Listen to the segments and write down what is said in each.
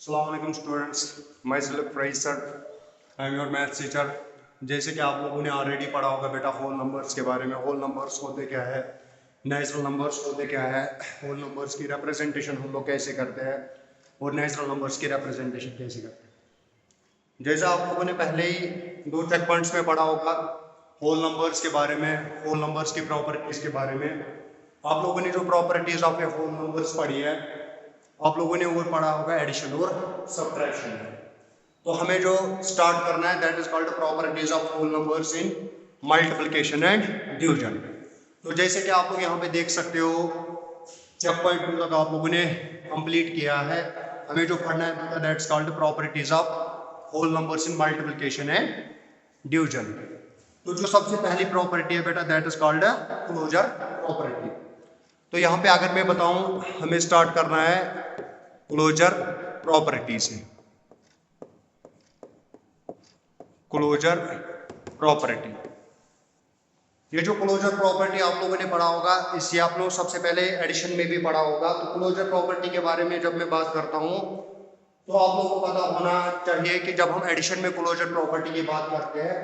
अस्सलाम वालेकुम students, myself Rais sir, I am your maths teacher. जैसे कि आप लोगों ने ऑलरेडी पढ़ा होगा बेटा होल नंबर्स के बारे में। होल नंबर्स होते क्या है, नेचुरल नंबर्स होते क्या है, होल नंबर्स की रिप्रेजेंटेशन हम लोग कैसे करते हैं और नेचुरल नंबर्स की रिप्रेजेंटेशन कैसे करते हैं। जैसे आप लोगों ने पहले ही दो चेक पॉइंट्स में पढ़ा होगा होल नंबर्स के बारे में, होल नंबर्स की प्रॉपर्टीज के बारे में। आप लोगों ने जो properties of a whole numbers पढ़ी है, आप लोगों ने और पढ़ा होगा एडिशन और सब्ट्रैक्शन। तो हमें जो स्टार्ट करना है that is called properties of whole numbers in multiplication and division. तो जैसे कि आप लोग यहाँ पे देख सकते हो चेक पॉइंट 2 तक आप लोगों ने कंप्लीट किया है। हमें जो पढ़ना है that is called properties of whole numbers in multiplication and division. तो जो सबसे पहली प्रॉपर्टी है बेटा that is called closure property. तो यहाँ पे अगर मैं बताऊं हमें स्टार्ट करना है क्लोजर प्रॉपर्टी से। क्लोजर प्रॉपर्टी, ये जो क्लोजर प्रॉपर्टी आप लोगों ने पढ़ा होगा, इससे आप लोग सबसे पहले एडिशन में भी पढ़ा होगा। तो क्लोजर प्रॉपर्टी के बारे में जब मैं बात करता हूं तो आप लोगों को पता होना चाहिए कि जब हम एडिशन में क्लोजर प्रॉपर्टी की बात करते हैं,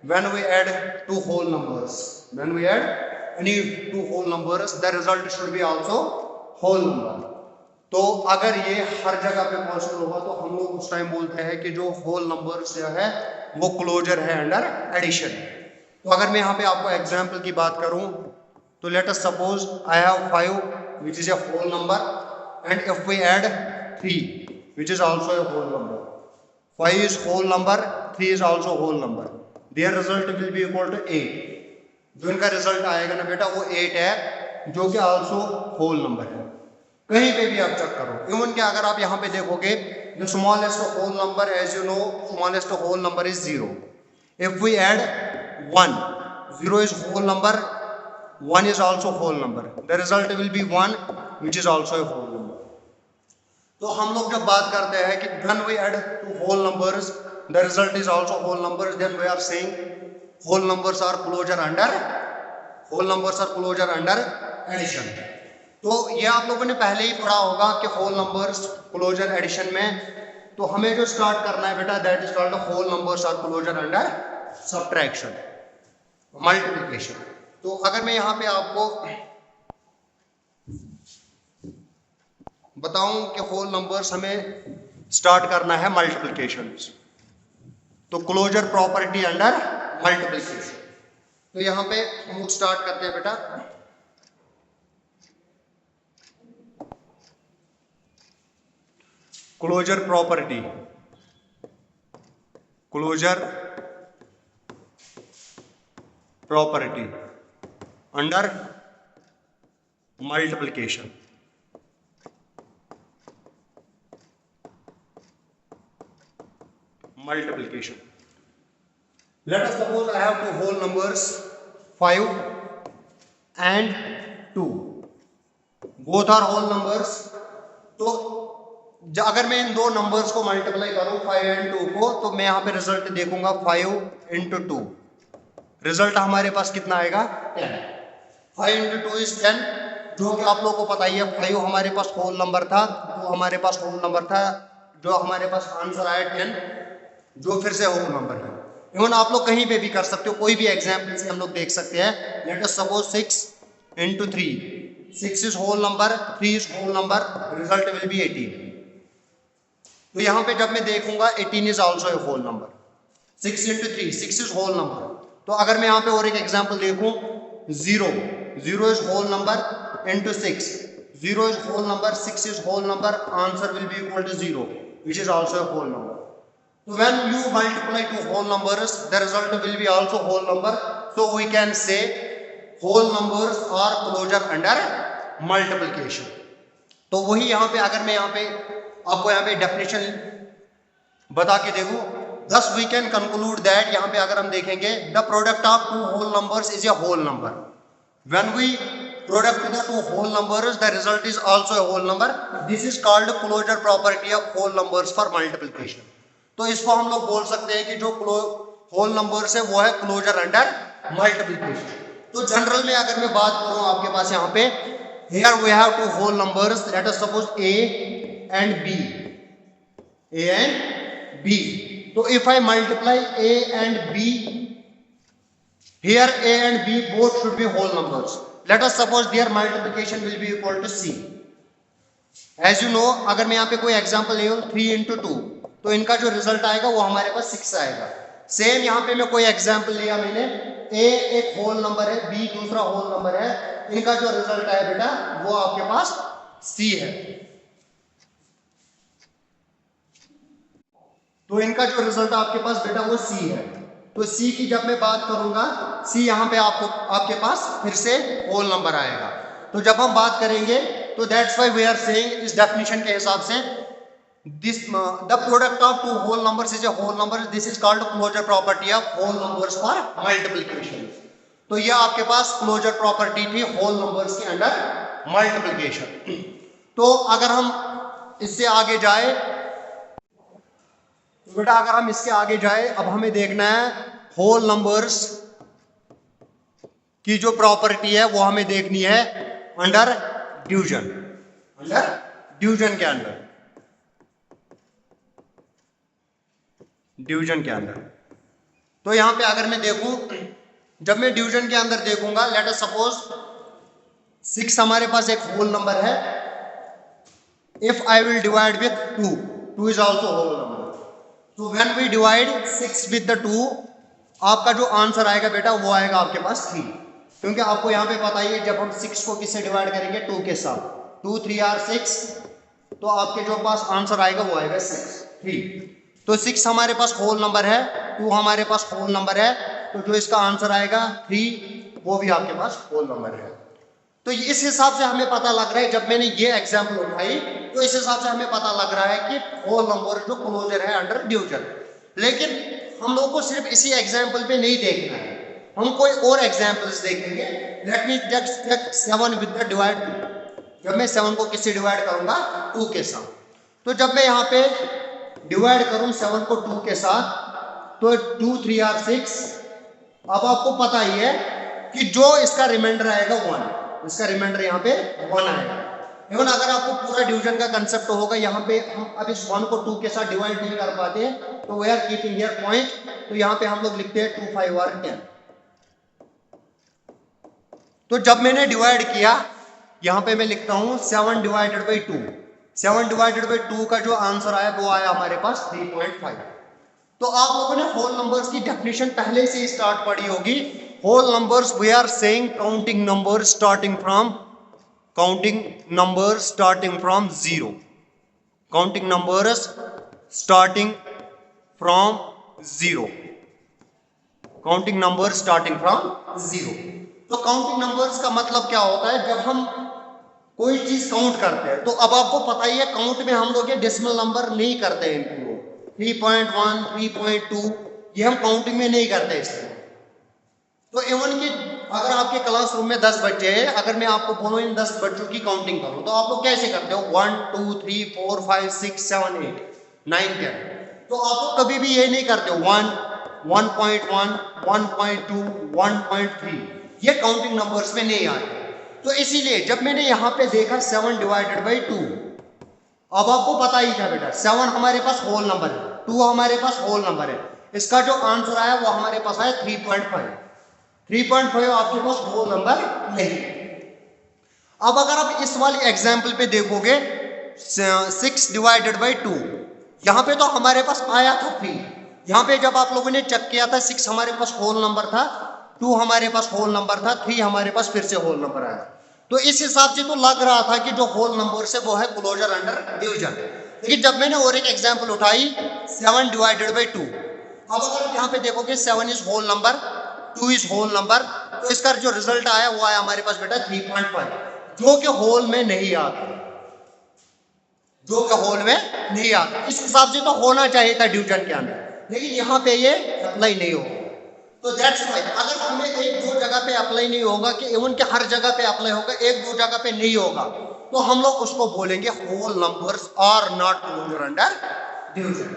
when we add two whole numbers, when we add any two whole numbers the result should be also whole number. तो अगर ये हर जगह पे पॉसिबल होगा तो हम लोग उस टाइम बोलते हैं कि जो होल नंबर्स जो है वो क्लोजर है अंडर एडिशन। तो अगर मैं यहाँ पे आपको एग्जांपल की बात करूं तो let us suppose I have 5 which is a whole number and if we add 3 which is also a whole number. 5 is whole number, 3 is also whole number. Their result will be equal to 8. जो इनका result आएगा ना बेटा वो 8 है, जो कि also whole number है। कहीं पे भी आप चेक करो, इवन कि अगर आप यहाँ पे देखोगे the smallest whole number as you know, smallest whole number is 0. If we add 1, 0 is whole number, 1 is also whole number. The result will be 1 which is also a whole number. तो हम लोग जब बात करते हैं कि when we add two whole numbers the result is also whole numbers, then we are saying whole numbers are closure under addition. तो ये आप लोगों ने पहले ही पढ़ा होगा कि whole numbers closure addition में। तो हमें जो स्टार्ट करना है बेटा that is called whole numbers are closure under subtraction, multiplication। तो अगर मैं यहाँ पे आपको बताऊं कि होल नंबर्स हमें स्टार्ट करना है मल्टीप्लिकेशन, तो क्लोजर प्रॉपर्टी अंडर मल्टीप्लिकेशन। तो यहां पे हम स्टार्ट करते हैं बेटा closure property, closure property under multiplication. Multiplication. Let us suppose I have two whole numbers 5 and 2. Both are whole numbers. तो अगर मैं इन दो नंबर्स को मल्टीप्लाई करूं 5 and 2 को, तो मैं यहाँ पे रिजल्ट देखूंगा 5 into 2। रिजल्ट हमारे पास कितना आएगा 10। 5 into 2 is 10, जो कि आप लोगों को पता ही है 5 हमारे पास होल नंबर था, तो हमारे पास होल नंबर था, जो हमारे पास आंसर आया 10, जो फिर से होल नंबर है। इवन आप लोग कहीं पे भी कर सकते हो, कोई भी एग्जांपल से हम लोग देख सकते हैं। Late us suppose 6 into 3, 6 is whole number, 3 is whole number, result will be 18। तो यहाँ पे जब मैं देखूंगा 18 is also a whole number, 6 into 3, 6 is whole number। तो अगर मैं यहाँ पे और एक एग्जांपल देखूं 0, 0 is whole number into 6, 0 is whole number, 6 is whole number, answer will be equal to 0 which is also a whole number। So when you multiply two whole numbers, the result will be also whole number. So we can say whole numbers are closure under multiplication। तो वही यहाँ पे अगर मैं यहाँ पे आपको यहाँ पे डेफिनेशन बता के देखूं, thus we can conclude that यहाँ पे अगर हम देखेंगे the product of two whole numbers is a whole number। When we product the two whole numbers, the result is also a whole number. This is called closure property of whole numbers for multiplication। तो इसको हम लोग बोल सकते हैं कि जो whole numbers है वो है क्लोजर अंडर मल्टीप्लिकेशन। तो जनरल में अगर मैं बात करूं आपके पास यहाँ पे here we have two whole numbers, let us suppose a and b। A and B. So if I multiply A and B, here A and B both should be whole numbers. Let us suppose their multiplication will be equal to C. As you know, अगर मैं यहाँ पे कोई example ले 3 into 2, तो इनका जो result आएगा वो हमारे पास 6 आएगा. सेम यहाँ पे मैं कोई एग्जाम्पल लिया मैंने, A एक होल नंबर है, B दूसरा होल नंबर है, इनका जो रिजल्ट आया बेटा वो आपके पास C है. तो इनका जो रिजल्ट आपके पास बेटा वो C है. तो C की जब मैं बात करूंगा, C यहाँ पे आपके पास फिर से होल नंबर आएगा. तो जब हम बात करेंगे तो that's why we are saying इस डेफिनेशन के हिसाब से this the product of two whole numbers is a whole number. This is called closure property of whole numbers for multiplication. तो ये आपके पास क्लोजर प्रॉपर्टी थी होल नंबर्स के अंडर मल्टीप्लिकेशन. तो अगर हम इससे आगे जाए तो बेटा अगर हम इसके आगे जाए, अब हमें देखना है होल नंबर्स की जो प्रॉपर्टी है वो हमें देखनी है अंडर डिवीजन. अंडर डिवीजन के अंदर, डिवीजन के अंदर. तो यहां पे अगर मैं देखूं, जब मैं डिवीजन के अंदर देखूंगा, लेट अस सपोज 6 हमारे पास एक होल नंबर है. If I will divide with 2 is also whole number. तो when we divide 6 with the 2, आपका जो आंसर आएगा बेटा वो आएगा आपके पास 3. क्योंकि आपको यहां पे पता ही है जब हम 6 को किससे डिवाइड करेंगे, 2 के साथ, 2 3 आर 6, तो आपके जो पास आंसर आएगा वो आएगा 3. तो 6 हमारे पास होल नंबर है, 2 हमारे पास होल नंबर है, तो जो इसका आंसर आएगा 3 वो भी आपके पास होल नंबर है. तो इस हिसाब से हमें पता लग रहा है, जब मैंने ये एग्जांपल उठाई तो इस हिसाब से हमें पता लग रहा है कि होल नंबर जो क्लोजर है अंडर डिवीजन. लेकिन हम लोग को सिर्फ इसी एग्जांपल पे नहीं देखना है, हम कोई और एग्जांपल्स देखेंगे. Let me just take 7 with the divide 2. जब मैं 7 को किससे डिवाइड करूंगा, 2 के साथ. तो जब मैं यहाँ पे डिवाइड करूं 7 को 2 के साथ, तो 2 3 आर 6. अब आपको पता ही है कि जो इसका रिमाइंडर आएगा 1, इसका रिमाइंडर यहाँ पे 1 आएगा. इवन अगर आपको पूरा डिवीजन का कंसेप्ट होगा, यहाँ पे हम अब इस 1 को 2 के साथ डिवाइड नहीं कर पाते, तो we are keeping here point. तो यहाँ पे हम लोग लिखते हैं 2 5 और 10. तो जब मैंने डिवाइड किया, यहाँ पे मैं लिखता हूँ 7 डिवाइडेड बाई 2. 7 डिवाइडेड बाई 2 का जो आंसर आया वो आया हमारे पास 3.5. तो आप लोगों ने होल नंबर्स की डेफिनेशन पहले से ही स्टार्ट पढ़ी होगी. Whole numbers we are saying counting numbers starting from 0. Counting numbers starting from 0. Counting numbers starting from 0. तो काउंटिंग नंबर्स का मतलब क्या होता है, जब हम कोई चीज काउंट करते हैं, तो अब आपको पता ही है काउंट में हम लोग ये डेसिमल नंबर नहीं करते हैं. 3.1 3.2 ये हम काउंटिंग में नहीं करते इसमें. तो इवन कि अगर आपके क्लासरूम में 10 बच्चे हैं, अगर मैं आपको बोलूं इन 10 बच्चों की काउंटिंग करो, तो आप लोग कैसे करते हो, 1 2 3 4 5 6 7 8 9 10. तो आप लोग कभी भी ये नहीं करते हो 1 1.1 1.2 1.3, ये काउंटिंग नंबर्स में नहीं आते. तो इसीलिए जब मैंने यहाँ पे देखा 7 डिवाइडेड बाई 2, अब आपको पता ही था बेटा 7 हमारे पास होल नंबर है, 2 हमारे पास होल नंबर है, इसका जो आंसर आया वो हमारे पास आया 3.5. 3.5 आपके पास होल नंबर नहीं. अब अगर आप इस वाली एग्जाम्पल पे देखोगे 6 डिवाइडेड बाई 2, यहाँ पे तो हमारे पास आया था 3. यहाँ पे जब आप लोगों ने चेक किया था 6 हमारे पास होल नंबर था, 2 हमारे पास होल नंबर था, 3 हमारे पास फिर से होल नंबर आया. तो इस हिसाब से तो लग रहा था कि जो होल नंबर है वो है क्लोजर अंडर डिवीजन. लेकिन जब मैंने और एक एग्जांपल उठाई 7 डिवाइडेड बाई 2, अब अगर यहाँ पे देखोगे 7 is whole number, 2 is whole number, तो इसका जो रिजल्ट आया वो आया हमारे पास बेटा 3.5, जो कि होल में नहीं आता, जो कि होल में नहीं आता. इस हिसाब से तो होना चाहिए था डिवीजन के अंदर, लेकिन यहाँ पे ये अप्लाई नहीं होगा. तो दैट्स व्हाई अगर हमें एक दो जगह पे अप्लाई नहीं होगा कि इवन के हर जगह पे अप्लाई होगा, एक दो जगह पे नहीं होगा, तो हम लोग उसको बोलेंगे whole numbers are not closure under division.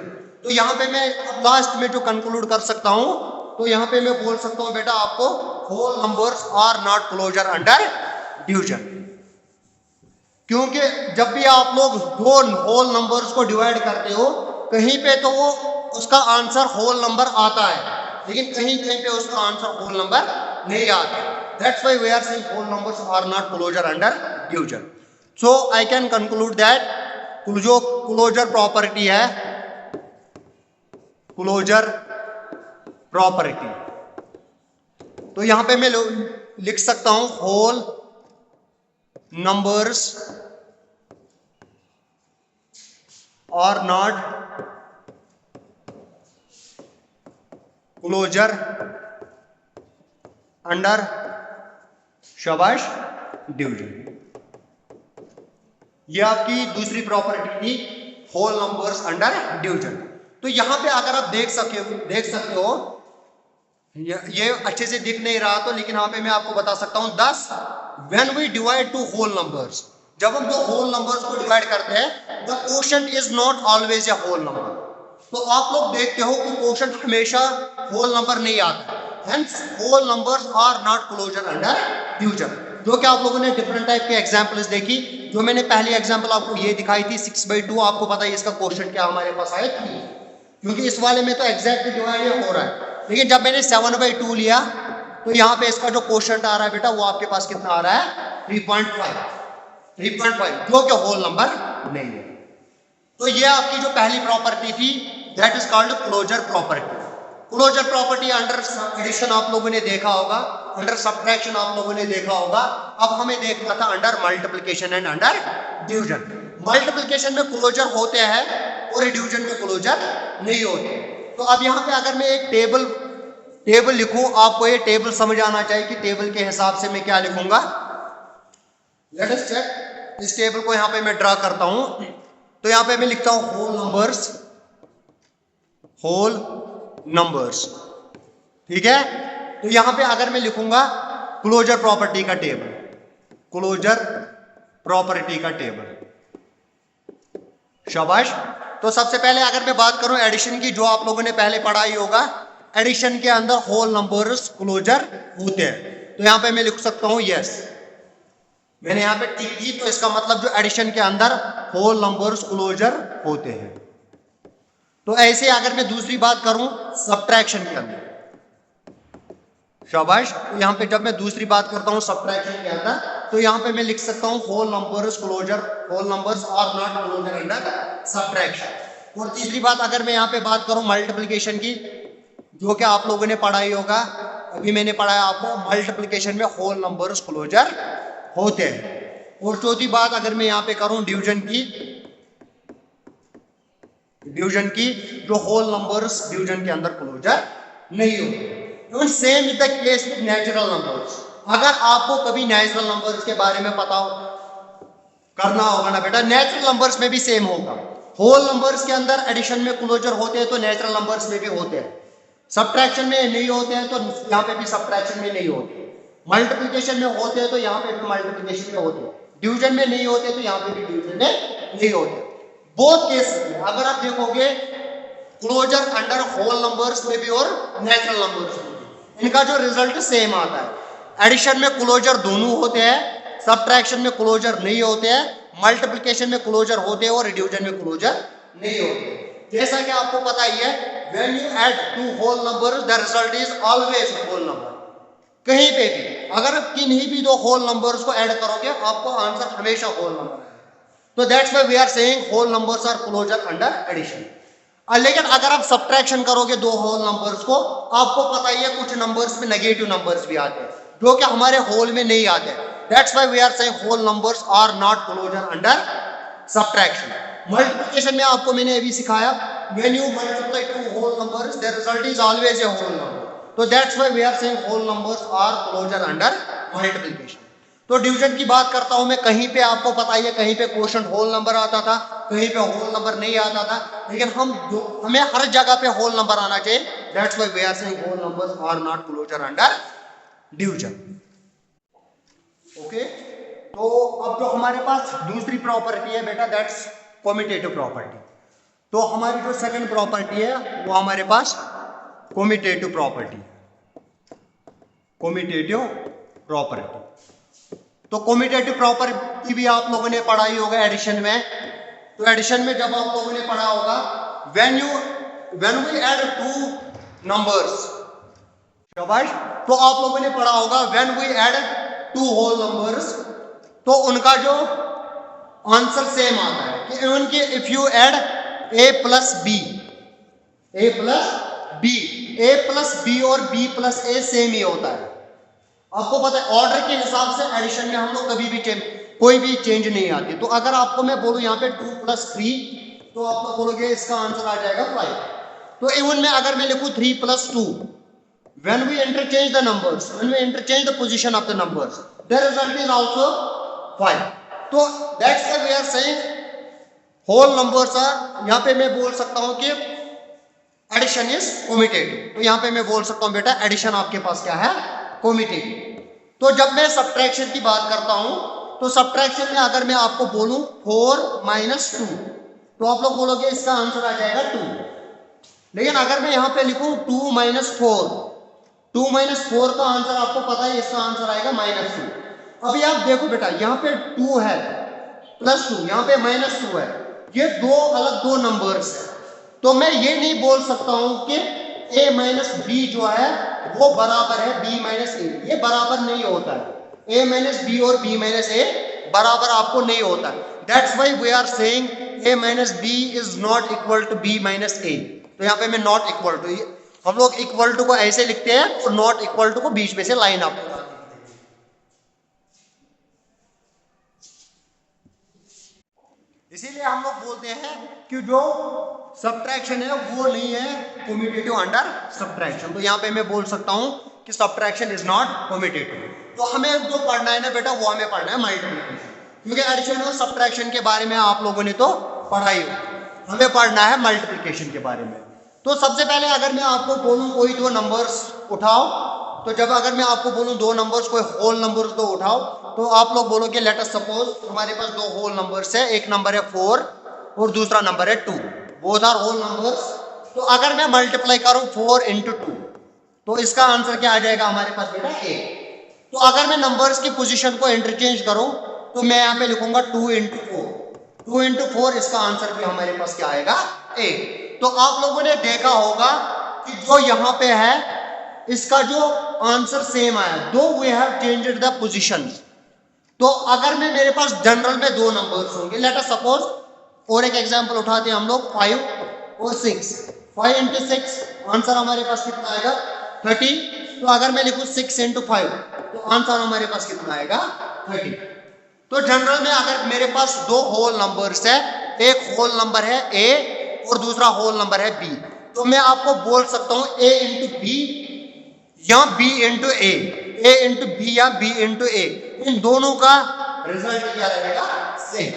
तो यहाँ पे मैं लास्ट में जो कंक्लूड कर सकता हूँ, तो यहाँ पे मैं बोल सकता हूँ बेटा आपको whole numbers are not closure under division. क्योंकि जब भी आप लोग दो होल नंबर्स को डिवाइड करते हो कहीं पे तो वो उसका आंसर होल नंबर आता है, लेकिन कहीं कहीं पे उसका आंसर होल नंबर नहीं आता। That's why we are saying whole numbers are not closure under division. So I can conclude that जो क्लोजर प्रॉपर्टी है, क्लोजर प्रॉपर्टी, तो यहां पे मैं लिख सकता हूं whole numbers are not closure under शाबाश डिवीजन। ये आपकी दूसरी प्रॉपर्टी थी, होल नंबर्स अंडर डिवीजन। तो यहां पे अगर आप देख सकते हो, ये अच्छे से दिख नहीं रहा तो, लेकिन यहां पे मैं आपको बता सकता हूं 10 when we divide two whole numbers, जब हम दो होल नंबर्स को डिवाइड करते हैं, the quotient is not always a whole number. तो आप लोग देखते हो कि क्वोशंट हमेशा होल नंबर नहीं आता, hence whole numbers are not closure under division. जो कि आप लोगों ने डिफरेंट टाइप के एग्जांपल्स देखी, जो मैंने पहली एग्जांपल आपको ये दिखाई थी 6/2, आपको पता है इसका क्वोशंट क्या हमारे पास आया 3, क्योंकि इस वाले में तो एग्जैक्टली डिवाइड हो रहा है। लेकिन जब मैंने 7/2 लिया तो यहाँ पे इसका जो क्वोशंट आ रहा है बेटा, वो आपके पास कितना आ रहा है 3.5, जो कि होल नंबर नहीं है। तो ये आपकी जो पहली प्रॉपर्टी थी, that is called closure property. Closure property under addition आप लोगों ने देखा होगा, अंडर सब्ट्रैक्शन आप लोगों ने देखा होगा। अब हमें देखना था under multiplication and under division. Multiplication में क्लोजर होते हैं और डिवीजन में क्लोजर नहीं होते। तो अब यहाँ पे अगर मैं एक टेबल लिखूं, आपको ये टेबल समझ आना चाहिए कि टेबल के हिसाब से मैं क्या लिखूंगा। लेट अस चेक, इस टेबल को यहाँ पे मैं ड्रा करता हूं। तो यहाँ पे मैं लिखता हूं होल नंबर्स, ठीक है। तो यहाँ पे अगर मैं लिखूंगा क्लोजर प्रॉपर्टी का टेबल, क्लोजर प्रॉपर्टी का टेबल, शाबाश। तो सबसे पहले अगर मैं बात करूं एडिशन की, जो आप लोगों ने पहले पढ़ा ही होगा, एडिशन के अंदर होल नंबर्स क्लोजर होते हैं। तो यहां पे मैं लिख सकता हूं यस, मैंने यहां पे टिक दी, तो इसका मतलब जो एडिशन के अंदर होल नंबर्स क्लोजर होते हैं। तो ऐसे अगर मैं दूसरी बात करूं सब्ट्रैक्शन के अंदर, शाबाश, तो यहां पे जब मैं दूसरी बात करता हूं सब्ट्रैक्शन के अंदर, तो यहां पे मैं लिख सकता हूं whole numbers are not closure under subtraction. और तीसरी बात अगर मैं यहां पे बात करूं मल्टीप्लिकेशन की, जो कि आप लोगों ने पढ़ा ही होगा, अभी मैंने पढ़ाया आपको, मल्टीप्लिकेशन में होल नंबर्स क्लोजर होते हैं। और चौथी बात अगर मैं यहां पे करूं डिवीजन की, जो होल नंबर्स डिवीजन के अंदर क्लोजर नहीं होते। Same is the case with natural numbers. अगर आपको कभी नेचुरल नंबर्स के बारे में पता करना होगा ना बेटा, नेचुरल नंबर्स में भी सेम होगा। होल नंबर्स के अंदर एडिशन में क्लोजर होते हैं, तो नेचुरल नंबर्स में भी होते हैं। सब्ट्रैक्शन में नहीं होते हैं, तो यहाँ पे भी सब्ट्रैक्शन में नहीं होते। मल्टीप्लिकेशन में होते हैं, तो यहाँ पे भी मल्टीप्लिकेशन में होते हैं। डिवीजन में नहीं होते, तो यहाँ पे भी डिवीजन में नहीं होते। बोथ केस में अगर आप देखोगे क्लोजर अंडर होल नंबर्स में भी और नेचुरल नंबर्स में भी, इनका जो रिजल्ट सेम आता है। एडिशन में क्लोजर दोनों होते हैं, सब्ट्रैक्शन में क्लोजर नहीं होते हैं, मल्टीप्लिकेशन में क्लोजर होते हैं और डिवीजन में क्लोजर नहीं होते। जैसा कि आपको पता ही है, when you add two whole numbers the result is always whole number. कहीं पे भी अगर किन्हीं भी दो होल नंबर्स को ऐड करोगे, आपको आंसर हमेशा होल नंबर आएगा। तो that's why we are saying whole numbers are closure under addition. लेकिन अगर आप सब्ट्रैक्शन करोगे दो होल नंबर्स को, आपको पता ही है कुछ नंबर्स में नेगेटिव नंबर्स भी आते हैं, जो कि हमारे होल में नहीं आते। That's why we are saying whole numbers are not closure under subtraction. Multiplication में आपको मैंने अभी सिखाया, when you multiply two whole numbers the result is always a whole number. तो that's why we are saying whole numbers are closure under multiplication. तो division की बात करता हूं मैं, कहीं पे आपको पता ही है, कहीं पे क्वोशंट होल नंबर आता था, कहीं पे होल नंबर नहीं आता था, लेकिन हमें हर जगह पे होल नंबर आना चाहिए। That's why we are saying whole numbers are not closure under division. Okay, तो अब जो हमारे पास दूसरी प्रॉपर्टी है बेटा, दैट्स कम्यूटेटिव प्रॉपर्टी। तो हमारी जो सेकंड प्रॉपर्टी है वो हमारे पास कम्यूटेटिव प्रॉपर्टी। तो कम्यूटेटिव प्रॉपर्टी भी आप लोगों ने पढ़ा ही होगा एडिशन में। तो एडिशन में जब आप लोगों ने पढ़ा होगा when we add two numbers, शाबाश, तो आप लोगों ने पढ़ा होगा when we add two whole numbers, तो उनका जो आंसर सेम आता है कि उनके if you add a plus b और b plus a सेम ही होता है। आपको पता है ऑर्डर के हिसाब से एडिशन में हम लोग कभी भी कोई भी चेंज नहीं आती। तो अगर आपको मैं बोलूं यहाँ पे 2 + 3, तो आप लोग बोलोगे इसका आंसर आ जाएगा 5। तो इवन में अगर मैं लिखूं 3 + 2, when we interchange the numbers, when we interchange the position of the numbers, the result is also 5। तो that's why we are saying whole numbers are, यहाँ पे मैं बोल सकता हूँ कि एडिशन इज कम्यूटेटिव। तो यहाँ पे मैं बोल सकता हूँ बेटा एडिशन आपके पास क्या है, कम्यूटेटिव। तो जब मैं सब्ट्रैक्शन की बात करता हूँ, तो सब्ट्रैक्शन में अगर मैं आपको बोलूं 4 - 2, तो आप लोग बोलोगे इसका आंसर आ जाएगा 2। लेकिन अगर मैं यहाँ पे लिखूं 2 - 4, 2 - 4 का आंसर आपको पता है, इसका आंसर आएगा -2। अभी आप देखो बेटा यहाँ पे 2 है +2, यहाँ पे -2 है, ये दो नंबर्स है। तो मैं ये नहीं बोल सकता हूं कि a - b जो है वो बराबर है b - a, ये बराबर नहीं होता है। a - b और b - a बराबर आपको नहीं होता है। That's why we are saying a - b is not equal to b - a। तो यहाँ पे मैं नॉट इक्वल टू, हम लोग इक्वल टू को ऐसे लिखते हैं और नॉट इक्वल टू को बीच में से लाइन आपको, इसीलिए हम लोग बोलते हैं कि जो सब्ट्रैक्शन है वो नहीं है कम्यूटेटिव अंडर सब्ट्रैक्शन। तो यहाँ पे मैं बोल सकता हूँ कि सब्ट्रैक्शन इज नॉट कम्यूटेटिव। तो हमें जो पढ़ना है ना बेटा, वो हमें पढ़ना है मल्टीप्लिकेशन, क्योंकि एडिशन और सब्ट्रैक्शन के बारे में आप लोगों ने तो पढ़ा ही हो, हमें पढ़ना है मल्टीप्लिकेशन के बारे में। तो सबसे पहले अगर मैं आपको बोलूँ कोई दो नंबर्स उठाओ, तो जब अगर मैं आपको बोलूँ दो नंबर्स, कोई होल नंबर्स दो उठाओ, तो आप लोग बोलोगे लेट अस सपोज हमारे पास दो होल नंबर्स है, एक नंबर है 4 और दूसरा नंबर है 2, बोथ आर होल नंबर्स। तो अगर मैं मल्टीप्लाई करूं 4 × 2, तो इसका आंसर क्या आ जाएगा हमारे पास बेटा 8। तो अगर मैं नंबर्स की पोजीशन को इंटरचेंज करूं, तो मैं यहाँ पे लिखूंगा 2 × 4, 2 × 4, इसका आंसर भी हमारे पास क्या आएगा 8। तो आप लोगों ने देखा होगा कि जो यहाँ पे है इसका जो आंसर सेम आया, though we have changed the positions. तो अगर मैं मेरे पास जनरल में दो नंबर्स होंगे, लेट अस सपोज, और एक एग्जांपल उठाते हैं हम लोग 5 और 6, 5 × 6 आंसर हमारे पास कितना आएगा 30। तो अगर मैं लिखूं 6 × 5, तो आंसर हमारे पास कितना आएगा 30। तो जनरल में अगर मेरे पास दो होल नंबर्स है, एक होल नंबर है a और दूसरा होल नंबर है b, तो मैं आपको बोल सकता हूं a × b या b × a × b या b × a, इन दोनों का रिजल्ट क्या रहेगा सेम।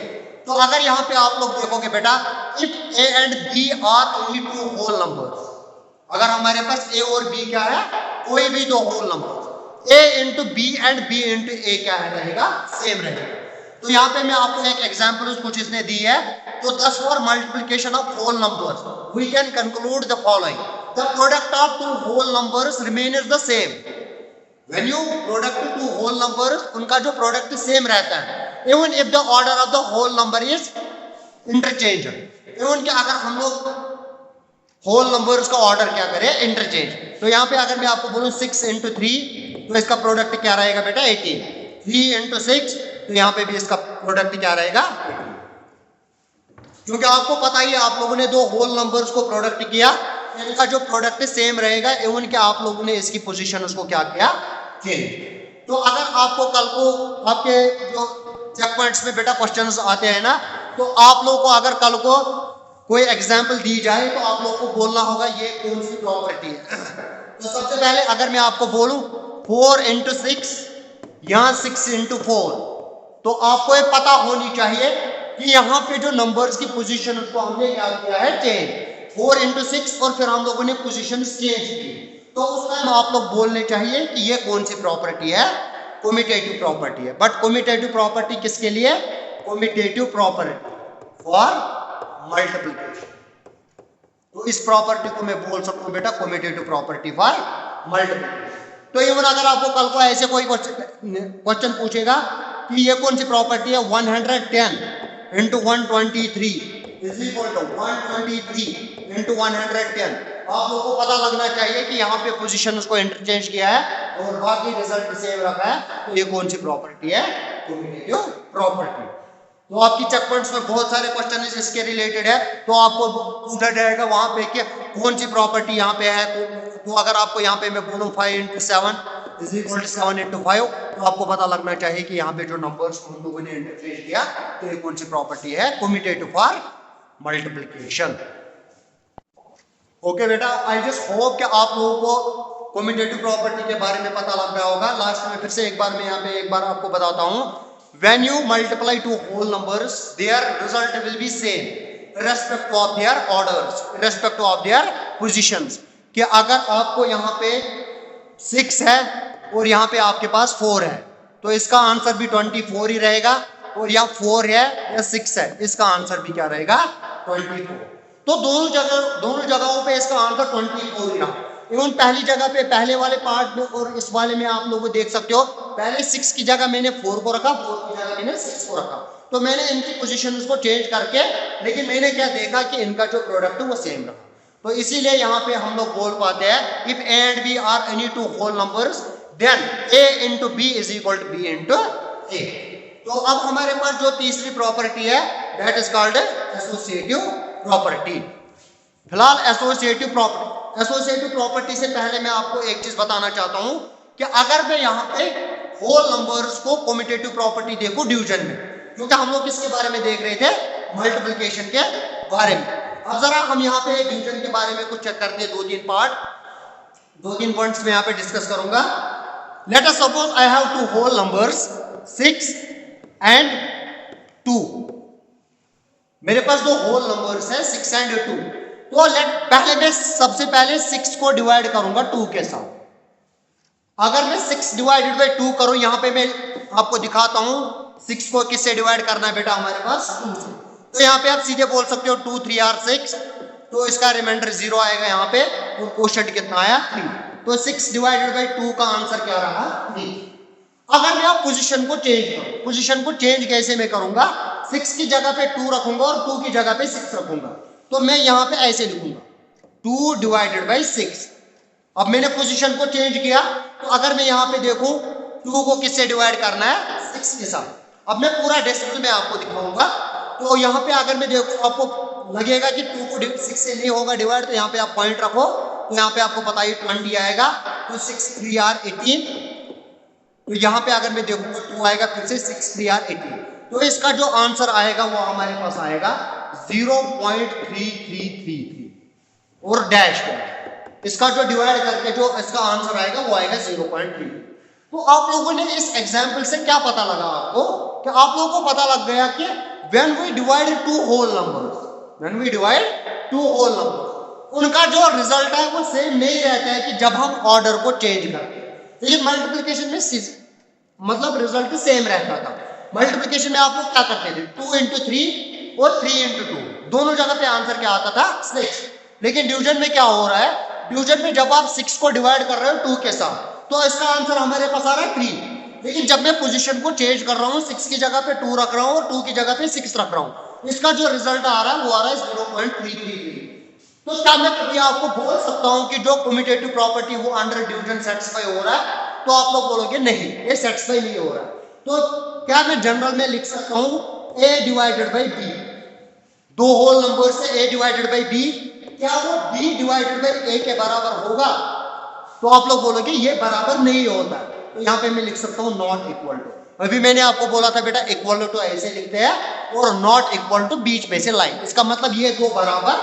तो अगर यहाँ पे आप लोग देखोगे बेटा, if a and b are only two whole numbers, अगर हमारे पास a और b क्या है, कोई भी दो whole number, a × b and b × a क्या है रहेगा सेम रहेगा। तो यहाँ पे मैं आपको एक एग्जांपल कुछ इसने दी है। तो thus for multiplication of whole numbers we can conclude the following: the product of two whole numbers remains the same। when you product two whole numbers, उनका जो प्रोडक्ट सेम रहता है, even if the order of the whole number is interchanged। even कि अगर हम लोग whole numbers का order क्या करें इंटरचेंज। तो यहाँ पे अगर मैं आपको बोलूं 6 × 3, तो इसका प्रोडक्ट क्या रहेगा बेटा 18, 3 × 6, तो यहाँ पे भी इसका प्रोडक्ट क्या रहेगा 18। क्योंकि आपको पता ही है, आप लोगों ने दो होल नंबर्स को प्रोडक्ट किया, इनका जो प्रोडक्ट सेम रहेगा, इवन कि आप लोगों ने इसकी पोजीशन उसको क्या किया चेंज। तो अगर आपको कल को आपके जो चेक पॉइंट्स में बेटा क्वेश्चंस आते हैं ना, तो आप लोगों को अगर कल को कोई एग्जाम्पल दी जाए, तो आप लोग को बोलना होगा ये कौन सी प्रॉपर्टी है। तो सबसे पहले अगर मैं आपको बोलूं 4 × 6 या 6 × 4, तो आपको ये पता होनी चाहिए कि यहाँ पे जो नंबर्स की पोजीशन उसको हमने क्या किया है चेंज, 4 × 6, और फिर हम लोगों ने पोजीशन चेंज की। तो उस टाइम आप लोग बोलने चाहिए कि ये कौन सी प्रॉपर्टी है, कम्यूटेटिव प्रॉपर्टी है। बट कम्यूटेटिव प्रॉपर्टी किसके लिए, कम्यूटेटिव प्रॉपर्टी फॉर मल्टीप्लिकेशन। तो इस प्रॉपर्टी को मैं बोल सकता हूं बेटा कम्यूटेटिव प्रॉपर्टी फॉर मल्टीप्लिकेशन। तो इवन अगर आपको कल को ऐसे कोई क्वेश्चन पूछेगा कि ये कौन सी प्रॉपर्टी है 110 × 123 इज इक्वल टू 123 into 110। आप लोगों को पता लगना चाहिए कि यहाँ पे पोजीशन उसको इंटरचेंज किया है और बाकी रिजल्ट सेम रखा है। तो ये कौन सी प्रॉपर्टी है? Commutative property. तो आपकी चेक पॉइंट्स में बहुत सारे क्वेश्चन इसके रिलेटेड है, तो आपको पूछा जाएगा वहां पे कि कौन सी प्रॉपर्टी यहाँ पे है। तो अगर आपको यहाँ पे मैं बोलूँ 5 into 7 is equal to 7 into 5, तो आपको पता लगना चाहिए कि यहाँ पे जो नंबर्स हम लोगों ने इंटरचेंज किया तो ये कौन सी प्रॉपर्टी है? Commutative for multiplication. ओके बेटा, आई जस्ट होप कि आप लोगों को कम्यूटेटिव प्रॉपर्टी के बारे में पता लग गया होगा। लास्ट में फिर से एक बार मैं यहाँ पे एक बार आपको बताता हूँ। When you multiply two whole numbers, their result will be same, irrespective of their orders, irrespective of their positions। कि अगर आपको यहाँ पे 6 है और यहाँ पे आपके पास 4 है, तो इसका आंसर भी 24 ही रहेगा। और यहाँ 4 है या 6 है, इसका आंसर भी क्या रहेगा? 24। तो दोनों जगहों पे इसका आंसर 24 ही रहा। इवन पहली जगह पे, पहले वाले पार्ट में और इस वाले में आप लोग देख सकते हो, पहले 6 की जगह मैंने 4 को रखा, 4 की जगह मैंने 6 को रखा। तो मैंने इनकी पोजीशंस को चेंज करके, लेकिन मैंने क्या देखा कि इनका जो प्रोडक्ट है वो सेम रहा। तो इसीलिए यहाँ पे हम लोग बोल पाते हैं if A and B are any two whole numbers then A into B is equal to B into A. तो अब हमारे पास जो तीसरी प्रॉपर्टी है that is called associative property. फिलहाल एसोसिएटिव प्रॉपर्टी से पहले मैं आपको एक चीज बताना चाहता हूं कि अगर मैं यहाँ पे होल नंबर्स को कम्यूटेटिव प्रॉपर्टी देखूं डिवीजन में, क्योंकि हम लोग किसके बारे में देख रहे थे? मल्टीप्लिकेशन के बारे में। अब जरा हम यहाँ पे डिवीजन के बारे में कुछ चेक करते हैं। 2-3 पॉइंट्स में यहाँ पे डिस्कस करूंगा। Let us suppose I have two whole numbers 6 and 2। मेरे पास दो होल नंबर्स है 6 and 2। तो मैं सबसे पहले 6 को डिवाइड करूंगा 2 के साथ। अगर मैं 6 डिवाइडेड बाई 2 करूं, यहां पे मैं आपको दिखाता हूं 6 को किससे डिवाइड करना है बेटा, हमारे पास 2 से। तो यहाँ पे आप सीधे बोल सकते हो 2 3 आर 6, तो इसका रिमाइंडर 0 आएगा यहाँ पे, और क्वोशिएंट कितना आया? 3। तो 6 डिवाइडेड बाई 2 का आंसर क्या रहा? 3। अगर मैं आप पोजीशन को चेंज करूं, पोजीशन को चेंज कैसे मैं करूंगा? 6 की जगह पे 2 रखूंगा और 2 की जगह पे 6 रखूंगा। तो मैं यहाँ पे ऐसे लिखूंगा 2 डिवाइडेड बाई 6। अब मैंने पोजीशन को चेंज किया, तो अगर मैं यहाँ पे देखूं 2 को किससे डिवाइड करना है? 6 के साथ। अब मैं पूरा डेसिमल में आपको दिखाऊंगा। तो यहाँ पे अगर मैं देखूं, आपको लगेगा कि 2 को 6 से नहीं होगा डिवाइड, तो यहाँ पे आप पॉइंट रखो, तो यहाँ पे आपको पता ही 20 आएगा। तो 6 3 आर 18। तो यहाँ पे अगर मैं देखूंगा 2 आएगा, फिर से 6 3 आर 18। तो इसका जो आंसर आएगा वो हमारे पास आएगा 0.3333 और डैश डैश। इसका जो डिवाइड करके जो इसका आंसर आएगा वो आएगा 0.3। तो आप लोगों ने इस एग्जाम्पल से क्या पता लगा आपको? कि आप लोगों को पता लग गया कि when we divide two whole numbers, उनका जो रिजल्ट है वो सेम नहीं रहता है कि जब हम ऑर्डर को चेंज करते हैं। लेकिन मल्टीप्लिकेशन में मतलब रिजल्ट सेम रहता था। मल्टीप्लिकेशन में आप लोग क्या करते थे? 2 into 3 और 3 into 2, दोनों जगह पे आंसर क्या आता था? 6। लेकिन डिवीजन में क्या हो रहा है? डिवीजन में जब आप 6 को डिवाइड कर रहे हो 2 के साथ, तो इसका आंसर हमारे पास आ रहा है 3। लेकिन जब मैं पोजीशन को चेंज कर रहा हूँ, 6 की जगह पे 2 रख रहा हूँ और 2 की जगह पे 6 रख रहा हूँ, इसका जो रिजल्ट आ रहा है वो आ रहा है 0.333। तो क्या मैं कभी आपको बोल सकता हूँ कि जो कम्यूटेटिव प्रॉपर्टी वो अंडर डिवीजन सेटिस्फाई हो रहा है? तो आप लोग बोलोगे नहीं, ये सेटिस्फाई नहीं हो रहा है। तो क्या मैं जनरल में लिख सकता हूँ a डिवाइडेड बाई b? दो होल नंबर से a डिवाइडेड बाई b, क्या वो b डिवाइडेड बाई a के बराबर होगा? तो आप लोग बोलोगे ये बराबर नहीं होता। तो यहाँ पे मैं लिख सकता हूँ नॉट इक्वल टू। अभी मैंने आपको बोला था बेटा इक्वल टू ऐसे लिखते हैं और नॉट इक्वल टू बीच में से लाइन। इसका मतलब ये दो बराबर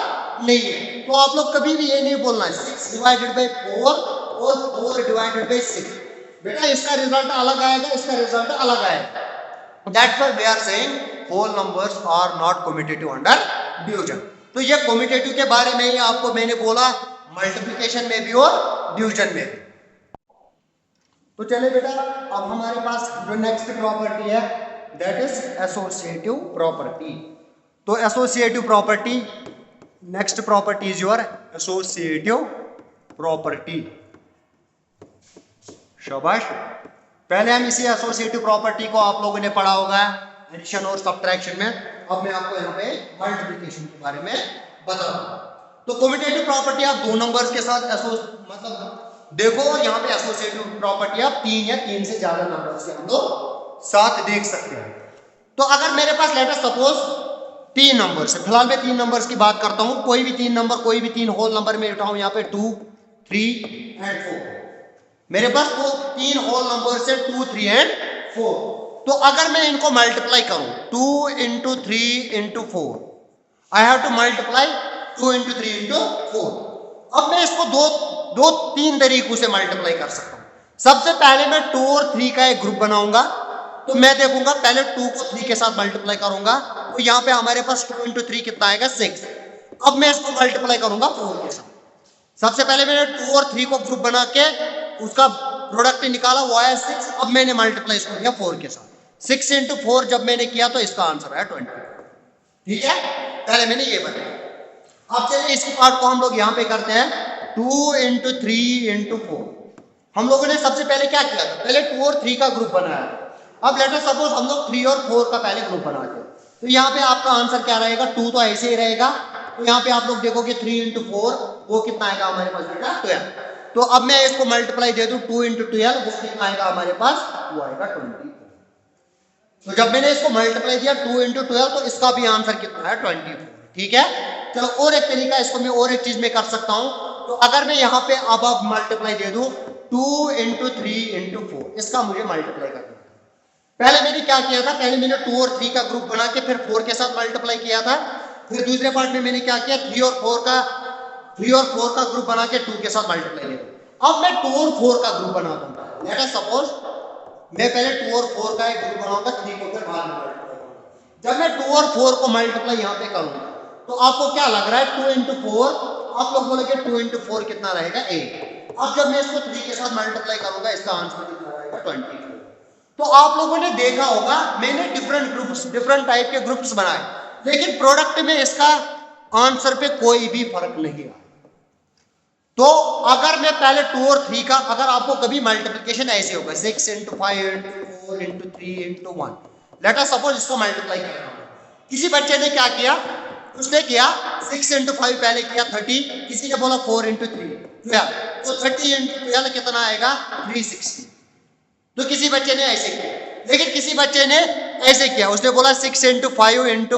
नहीं है। तो आप लोग कभी भी ये नहीं बोलना है 6 डिवाइडेड बाई 4 और 4 डिवाइडेड बाई 6। बेटा इसका रिजल्ट अलग आएगा, इसका रिजल्ट अलग आएगा। That's why we are saying whole numbers are not commutative under division। तो ये commutative के बारे में ही आपको मैंने बोला, मल्टीप्लिकेशन में भी और डिवीजन में भी। तो चले बेटा, अब हमारे पास जो नेक्स्ट प्रॉपर्टी है दैट इज एसोसिएटिव प्रॉपर्टी। तो associative property, next property is your associative property. शाबाश। पहले हम इसी एसोसिएटिव प्रॉपर्टी को आप लोगों ने पढ़ा होगा एडिशन और सब्ट्रैक्शन में। अब मैं आपको यहाँ पे मल्टीप्लिकेशन के बारे में बता रहा हूँ। तो कम्यूटेटिव प्रॉपर्टी आप दो नंबर्स के साथ मतलब देखो, यहाँ पे एसोसिएटिव प्रॉपर्टी आप तीन या तीन से ज्यादा नंबर्स के हम लोग साथ देख सकते हैं। तो अगर मेरे पास लेट अस सपोज तीन नंबर है, फिलहाल मैं तीन नंबर्स की बात करता हूं, कोई भी तीन नंबर, कोई भी तीन होल नंबर में उठाऊं, यहाँ पे 2, 3 एंड 4। मेरे पास तो तीन होल नंबर से 2, 3 एंड 4। तो अगर मैं इनको मल्टीप्लाई करूं 2 into 3 into 4, I have to multiply 2 into 3 into 4। अब मैं इसको दो तीन तरीकों से मल्टीप्लाई कर सकता हूं। सबसे पहले मैं 2 और 3 का एक ग्रुप बनाऊंगा। तो मैं देखूंगा पहले 2 को 3 के साथ मल्टीप्लाई करूंगा, तो यहाँ पे हमारे पास 2 into 3 कितना आएगा 6। अब मैं इसको मल्टीप्लाई करूंगा 4 के साथ। सबसे पहले मैंने 2 और 3 को ग्रुप बना के उसका प्रोडक्ट निकाला, वो आया 6। अब मैंने मल्टीप्लाई इसको किया 4 के साथ। 6 into 4 जब मैंने किया तो इसका आंसर आया 20। ठीक है, पहले मैंने ये बताया। अब चलिए इसी पार्ट को हम लोग यहाँ पे करते हैं। 2 into 3 into 4। हम लोगों ने सबसे पहले क्या किया था, पहले 2 और 3 का ग्रुप बनाया। अब लेट अस सपोज हम लोग 3 और 4 का पहले ग्रुप बनाते हैं, तो यहाँ पे आपका आंसर क्या रहेगा, 2 तो ऐसे ही रहेगा। तो यहाँ पे आप लोग देखोगे 3 into 4 वो कितना आएगा हमारे पास बेटा 12। तो अब मैं इसको मल्टीप्लाई दे दूं 2 into 12, वो कितना आएगा हमारे पास, वो आएगा 20। तो जब मैंने इसको मल्टीप्लाई किया 2 into 12, तो इसका भी आंसर कितना है 24। ठीक है, चलो और एक तरीका इसको मैं और एक चीज में कर सकता हूं। तो अगर मैं यहाँ पे अब मल्टीप्लाई दे दूं 2 into 3 into 4, इसका मुझे मल्टीप्लाई करना है। पहले मैंने क्या किया था, पहले मैंने 2 और 3 का ग्रुप बना के फिर 4 के साथ मल्टीप्लाई किया था। फिर दूसरे पार्ट में मैंने क्या किया, 3 और 4 का ग्रुप बना के 2 के साथ मल्टीप्लाई किया। अब मैं 2 और 4 का ग्रुप बनाता हूं। लेट अस सपोज मैं पहले 2 और 4 का एक ग्रुप बनाऊंगा, 3 को फिर बाद में मल्टीप्लाई करूंगा। जब मैं 2 और 4 को मल्टीप्लाई यहाँ पे करूंगा, तो आपको क्या लग रहा है 2 into 4, आप लोग बोलेंगे 2 into 4 कितना रहेगा 8। अब जब मैं इसको 3 के साथ मल्टीप्लाई करूंगा, इसका आंसर कितना रहेगा 24। तो आप लोगों ने देखा होगा मैंने डिफरेंट टाइप के ग्रुप्स बनाए, लेकिन प्रोडक्ट में इसका आंसर पे कोई भी फर्क नहीं आया। तो अगर मैं पहले 2 और 3 का, अगर आपको कभी मल्टीप्लिकेशन ऐसे होगा 6 into 5 into 4 into 3 into 1, late us suppose इसको मल्टीप्लाई करना होगा। किसी बच्चे ने क्या किया, उसने किया 6 into 5 पहले किया 30, किसी ने बोला 4 into 3 12, तो 30 into 12 कितना आएगा 360। तो किसी बच्चे ने ऐसे किया, लेकिन किसी बच्चे ने ऐसे किया, उसने बोला 6 into 5 into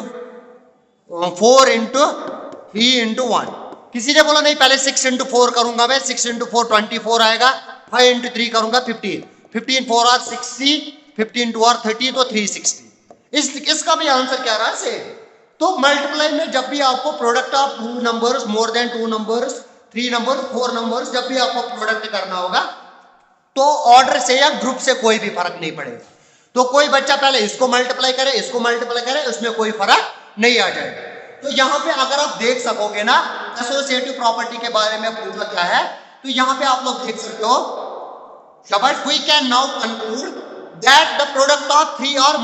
4 into 3 into 1। किसी ने बोला नहीं पहले 6 into 4 करूंगा मैं, 6 into 4 24 आएगा, 5 into 3 करूंगा 15, 15 4 are 60, 15 2 are 30, तो 360। इसका भी आंसर क्या रहा है। तो मल्टीप्लाई में जब भी आपको product of 2 numbers, more than 2 numbers, 3 numbers, 4 numbers, जब भी आपको प्रोडक्ट करना होगा, तो ऑर्डर से या ग्रुप से कोई भी फर्क नहीं पड़ेगा। तो कोई बच्चा पहले इसको मल्टीप्लाई करे, इसको मल्टीप्लाई करे, उसमें कोई फर्क नहीं आ जाएगा। तो यहाँ पे अगर आप देख सकोगे ना, एसोसिएटिव प्रॉपर्टी के बारे में पूछा क्या है, तो यहाँ पे आप लोग देख सकते हो, शाबाश, we can now conclude that the product of 3 और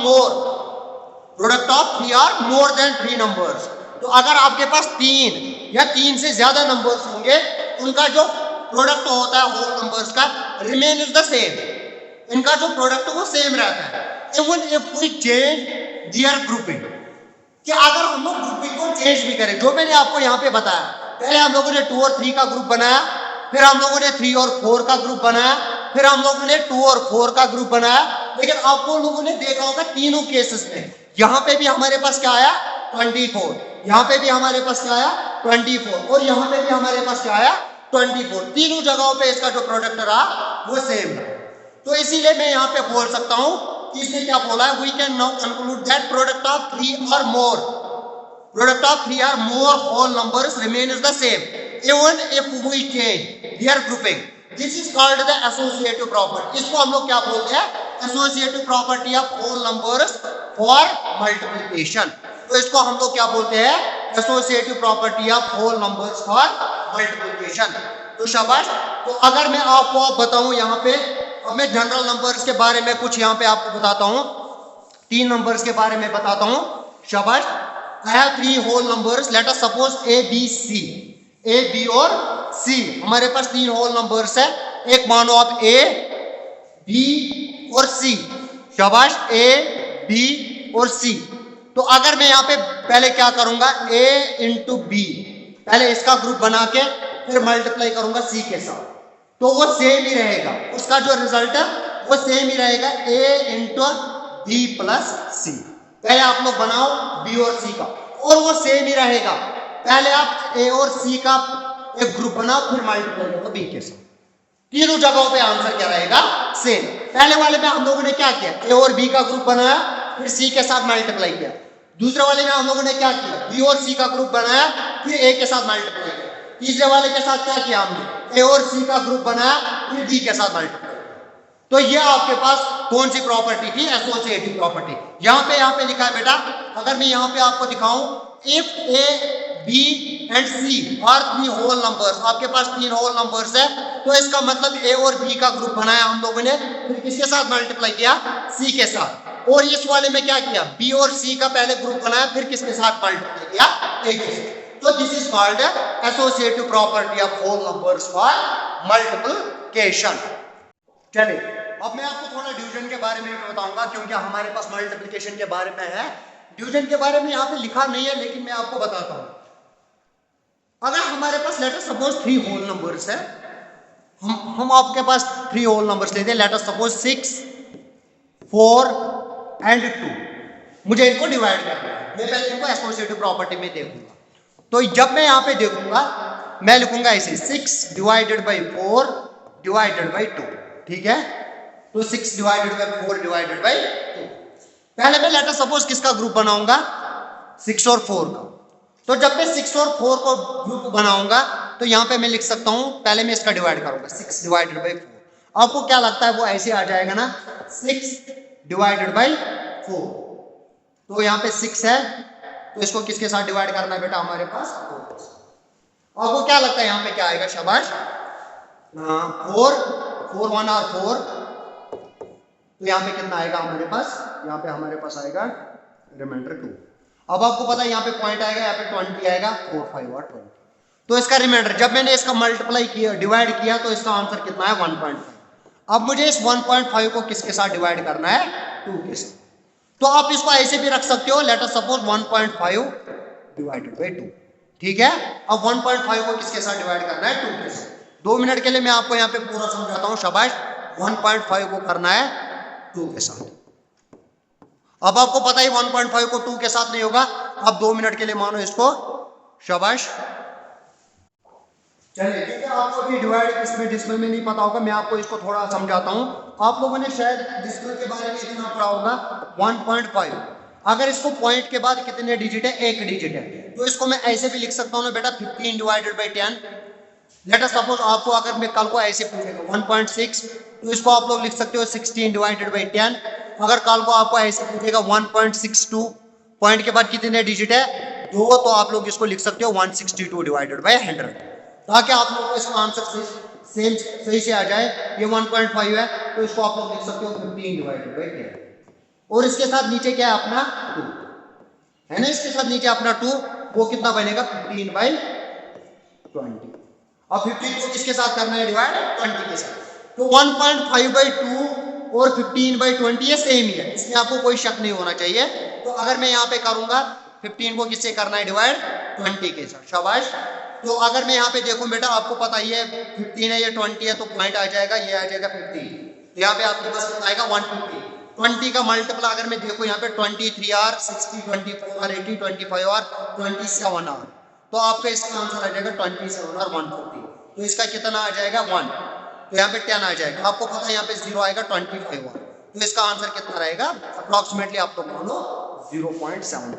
मोर देन 3 नंबर्स। तो अगर आपके पास 3 या 3 से ज्यादा नंबर्स होंगे, उनका जो प्रोडक्ट होता है होल नंबर्स का रिमेन इज द सेम। इनका जो प्रोडक्ट वो सेम रहता है। Even if we change their grouping, कि अगर हम लोग ग्रुपिंग को चेंज भी करें, जो मैंने आपको यहाँ पे बताया, पहले हम लोगों ने 2 और 3 का ग्रुप बनाया, फिर हम लोगों ने 3 और 4 का ग्रुप बनाया, फिर हम लोगों ने 2 और 4 का ग्रुप बनाया। लेकिन आपको लोगों ने देखा होगा तीनों केसेस में, यहाँ पे भी हमारे पास क्या आया 24, यहाँ पे भी हमारे पास क्या आया 24, और यहाँ पे भी हमारे पास क्या आया 24। तीनों जगहों पे इसका जो प्रोडक्ट रहा वो सेम है। तो इसीलिए मैं यहाँ पे बोल सकता हूँ कि इसने क्या बोला है, we can now conclude that product of 3 और more whole numbers remain is the same even if we change their grouping. This is called the associative property. इसको हम लोग क्या बोलते हैं, associative property of whole numbers for multiplication. तो इसको हम लोग क्या बोलते हैं, associative property of whole numbers for multiplication. तो शाबाश। तो अगर मैं आपको बताऊं यहाँ पे, अब मैं जनरल नंबर्स के बारे में कुछ यहाँ पे आपको बताता हूँ, 3 नंबर्स के बारे में बताता हूँ। शाबाश। I have 3 whole numbers, let us suppose A B C, A B और सी, हमारे पास 3 होल नंबर्स है। एक मानो आप ए बी और सी, शाबाश, ए बी और सी। तो अगर मैं यहाँ पे पहले क्या करूंगा, a इंटू बी, पहले इसका ग्रुप बना के फिर मल्टीप्लाई करूंगा c के साथ, तो वो सेम ही रहेगा, उसका जो रिजल्ट है वो सेम ही रहेगा, a इंटू बी प्लस सी। पहले आप लोग बनाओ b और c का, और वो सेम ही रहेगा। पहले आप a और c का एक ग्रुप बनाओ, फिर मल्टीप्लाई करो b के साथ, तीनों जगहों पे आंसर क्या रहेगा, सेम। पहले वाले में हम लोगों ने क्या किया, a और b का ग्रुप बनाया, फिर c के साथ मल्टीप्लाई किया। दूसरे वाले में हम लोगों ने क्या किया, b और c का ग्रुप बनाया, फिर a के साथ मल्टीप्लाई किया। तीसरे वाले के साथ क्या किया हमने, a और c का ग्रुप बनाया, फिर b के साथ मल्टीप्लाई। तो ये आपके पास कौन सी प्रॉपर्टी थी, एसोसिएटिव प्रॉपर्टी। यहाँ पे लिखा है बेटा, अगर मैं यहाँ पे आपको दिखाऊं, if a b and c are 3 whole numbers, आपके पास 3 होल नंबर्स है, तो इसका मतलब a और b का ग्रुप बनाया हम लोगों ने, फिर किसके साथ मल्टीप्लाई किया, c के साथ। और इस वाले में क्या किया, b और c का पहले ग्रुप बनाया, फिर किसके साथ मल्टीप्लाई किया, a के साथ। तो this is called associative property of whole numbers for multiplication. चलिए अब मैं आपको थोड़ा डिवीजन के बारे में भी बताऊंगा, क्योंकि हमारे पास मल्टीप्लिकेशन के बारे में है, डिवीजन के बारे में यहाँ पे लिखा नहीं है, लेकिन मैं आपको बताता हूँ। अगर हमारे पास let us suppose 3 whole numbers है, हम आपके पास 3 होल नंबर्स लेते हैं, लेट अस सपोज 6, 4 एंड 2। मुझे इनको डिवाइड करना है, मैं पहले इनको एसोसिएटिव प्रॉपर्टी में देखूंगा। तो जब मैं यहाँ पे देखूंगा, मैं लिखूंगा ऐसे 6 डिवाइडेड बाई 4 डिवाइडेड बाई 2, ठीक है। तो 6 डिवाइडेड बाई 4 डिवाइडेड बाई 2। पहले मैं लेट अस सपोज किसका ग्रुप बनाऊंगा, 6 और 4 का। तो जब मैं 6 और 4 को ग्रुप बनाऊंगा, तो यहाँ पे मैं लिख सकता हूँ, पहले मैं इसका डिवाइड करूंगा 6 डिवाइडेड बाई 4। आपको क्या लगता है, वो ऐसे आ जाएगा ना, 6 डिवाइडेड बाई 4। तो यहाँ पे 6 है, तो इसको किसके साथ डिवाइड करना है बेटा, हमारे पास 4। आपको क्या लगता है यहाँ पे क्या आएगा, शाबाश, 4 1 और 4, तो यहाँ पे कितना आएगा हमारे पास, यहाँ पे हमारे पास आएगा रिमाइंडर 2। अब आपको पता है यहाँ पे पॉइंट आएगा, यहाँ पे 20 आएगा, 4 5 और 20। तो इसका रिमाइंडर जब मैंने इसका मल्टीप्लाई किया, डिवाइड किया, तो इसका आंसर कितना है, 1.5। अब मुझे इस 1.5 को किसके साथ डिवाइड करना है, 2 के साथ। तो आप इसको ऐसे भी रख सकते हो, late us suppose 1.5 divided by 2, ठीक है। अब 1.5 को किसके साथ डिवाइड करना है, 2 के साथ। 2 मिनट के लिए मैं आपको यहाँ पे पूरा समझाता हूँ, शाबाश। 1.5 को करना है 2 के साथ। अब आपको पता है 1.5 को 2 के साथ नहीं होगा। अब 2 मिनट के लिए मानो इसको, शाबाश। चलिए, क्योंकि आपको अभी डिवाइड किसमें डिस्मल में नहीं पता होगा, मैं आपको इसको थोड़ा समझाता हूँ। आप लोगों ने शायद डिस्मल के बारे में इतना पढ़ा होगा, 1.5। अगर इसको पॉइंट के बाद कितने डिजिट है, 1 डिजिट है, तो इसको मैं ऐसे भी लिख सकता हूँ ना बेटा, 15 divided by 10। Late us suppose आपको अगर मैं कल को ऐसे पूछेगा 1.6, तो इसको आप लोग लिख सकते हो 16 डिवाइडेड बाई 10। अगर कल को आपको ऐसे पूछेगा 1.62, पॉइंट के बाद कितने डिजिट है, 2, तो आप लोग इसको लिख सकते हो 162 डिवाइडेड बाई 100, ताकि आप लोग को इसका आंसर सेम सही से आ जाए। ये 1.5 है, तो इसको आप लोग लिख सकते हो 15 डिवाइडेड बाई 10। और इसके साथ नीचे क्या है अपना 2 है ना, इसके साथ नीचे अपना 2, वो कितना बनेगा 15 बाई 20। अब 15 को किसके साथ करना है डिवाइड, 20 के साथ। तो 1.5 बाई 2 और 15 बाई 20 ये सेम ही है, इसमें आपको कोई शक नहीं होना चाहिए। तो अगर मैं यहाँ पे करूंगा 15 को किससे करना है डिवाइड, 20 के साथ, शाबाश। तो अगर मैं यहाँ पे देखूं बेटा, आपको पता ही है 15 है, ये 20 है, तो पॉइंट आ जाएगा, ये आ जाएगा 15। तो यहाँ पे आपके पास कितना आएगा 150। 20 का मल्टीपल अगर मैं देखूं यहाँ पे 23 आर 60, 24 आर 80, 25 आर 27 आर, तो आपका इसका आंसर आ जाएगा 27 और 140। तो इसका कितना आ जाएगा 1, तो यहाँ पे 10 आ जाएगा। आपको पता है यहाँ पे 0 आएगा 25 आर, तो इसका आंसर कितना रहेगा, अप्रोक्सीमेटली आप लोग बोलो 0.7,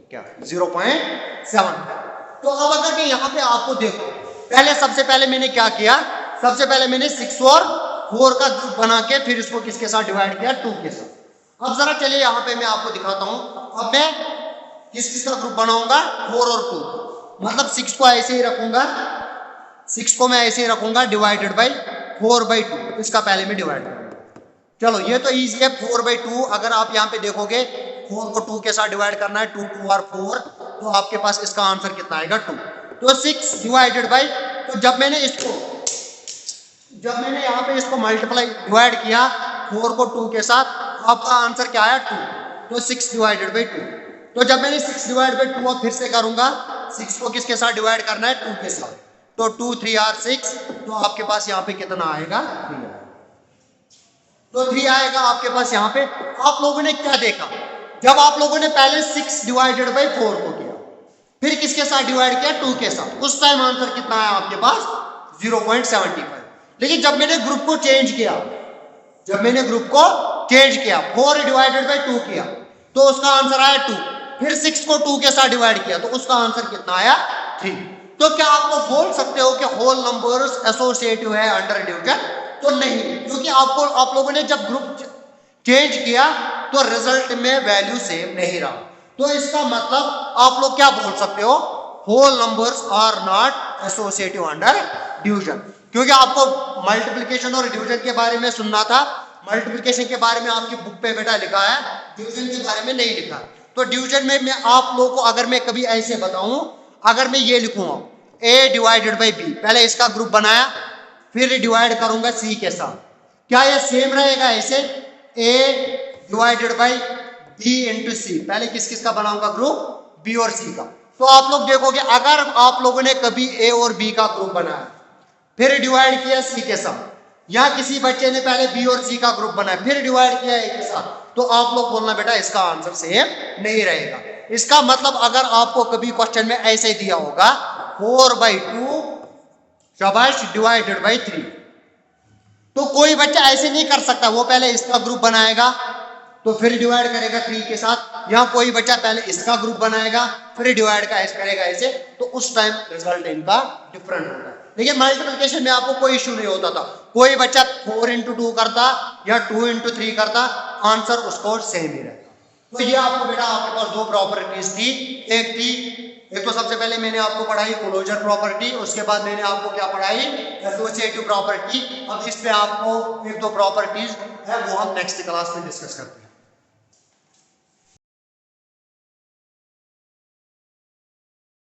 क्या 0.7। तो अब अगर मैं यहाँ पे आपको देखो, पहले सबसे पहले मैंने क्या किया, सबसे पहले मैंने 6 और 4 का ग्रुप बना के फिर इसको किसके साथ डिवाइड किया, 2 के साथ। अब जरा चलिए यहाँ पे मैं आपको दिखाता हूँ। अब मैं किसका ग्रुप बनाऊंगा, 4 और 2, मतलब 6 को ऐसे ही रखूंगा, 6 को मैं ऐसे ही रखूंगा डिवाइडेड बाई 4/2, इसका पहले मैं डिवाइड करूंगा। चलो ये तो इजी है, 4/2। अगर आप यहाँ पे देखोगे 4 को 2 के साथ डिवाइड करना है, 2 2 और 4, तो आपके पास इसका आंसर कितना आएगा 2। तो 6 डिवाइडेड बाई, तो जब मैंने यहाँ पे इसको मल्टीप्लाई डिवाइड किया 4 को 2 के साथ, आपका आंसर क्या आया 2। तो 6 डिवाइडेड बाई 2। तो जब मैंने 6 डिवाइड बाई 2 अब फिर से करूंगा, 6 को किसके साथ डिवाइड करना है, 2 के साथ, तो 2 3 आर 6, तो आपके पास यहाँ पे कितना आएगा, 3 आएगा। तो 3 आएगा आपके पास यहाँ पे। आप लोगों ने क्या देखा, जब आप लोगों ने पहले 6 डिवाइडेड बाई 4 को किया, फिर किसके साथ डिवाइड किया, 2 के साथ, उस टाइम आंसर कितना आया आपके पास, 0.75। लेकिन जब मैंने ग्रुप को चेंज किया, 4 डिवाइडेड बाई 2 किया, तो उसका आंसर आया 2। फिर 6 को 2 के साथ डिवाइड किया, तो उसका आंसर कितना आया, 3। तो क्या आप लोग बोल सकते हो कि होल नंबर्स एसोसिएटिव है अंडर डिवीजन? तो नहीं, क्योंकि आप लोगों ने जब ग्रुप चेंज किया तो रिजल्ट में वैल्यू सेम नहीं रहा। तो इसका मतलब आप लोग क्या बोल सकते हो, whole numbers are not associative under division. क्योंकि आपको मल्टीप्लिकेशन और डिवीजन के बारे में सुनना था, मल्टीप्लिकेशन के बारे में आपकी बुक पे बेटा लिखा है, डिवीजन के बारे में नहीं लिखा। तो डिवीजन में मैं आप लोगों को अगर मैं कभी ऐसे बताऊं, अगर मैं ये लिखूंगा a डिवाइडेड बाई b, पहले इसका ग्रुप बनाया, फिर डिवाइड करूंगा c के साथ, क्या ये सेम रहेगा ऐसे, a divided by b into c, पहले किस किस का बनाऊंगा ग्रुप, b और c का। तो आप लोग देखोगे अगर आप लोगों ने कभी a और b का ग्रुप बनाया, फिर डिवाइड किया c के साथ, या किसी बच्चे ने पहले b और c का ग्रुप बनाया फिर डिवाइड किया a के साथ, तो आप लोग बोलना बेटा इसका आंसर सेम नहीं रहेगा। इसका मतलब अगर आपको कभी क्वेश्चन में ऐसे दिया होगा 4/2 शाबाश डिवाइडेड बाई 3, तो कोई बच्चा ऐसे नहीं कर सकता, वो पहले इसका ग्रुप बनाएगा तो फिर डिवाइड करेगा 3 के साथ, या कोई बच्चा पहले इसका ग्रुप बनाएगा फिर डिवाइड करेगा ऐसे, तो उस टाइम रिजल्ट इनका डिफरेंट होगा। लेकिन मल्टीप्लिकेशन में आपको कोई इश्यू नहीं होता था, कोई बच्चा 4 इंटू 2 करता या 2 इंटू 3 करता, आंसर उसको सेम ही रहता। तो ये आपको बेटा आपके पास दो प्रॉपर्टीज थी, एक तो सबसे पहले मैंने आपको पढ़ाई क्लोजर प्रॉपर्टी, उसके बाद मैंने आपको क्या पढ़ाई, एसोसिएटिव प्रॉपर्टी। अब इस पे आपको एक दो प्रॉपर्टीज है वो हम नेक्स्ट क्लास में डिस्कस करते हैं।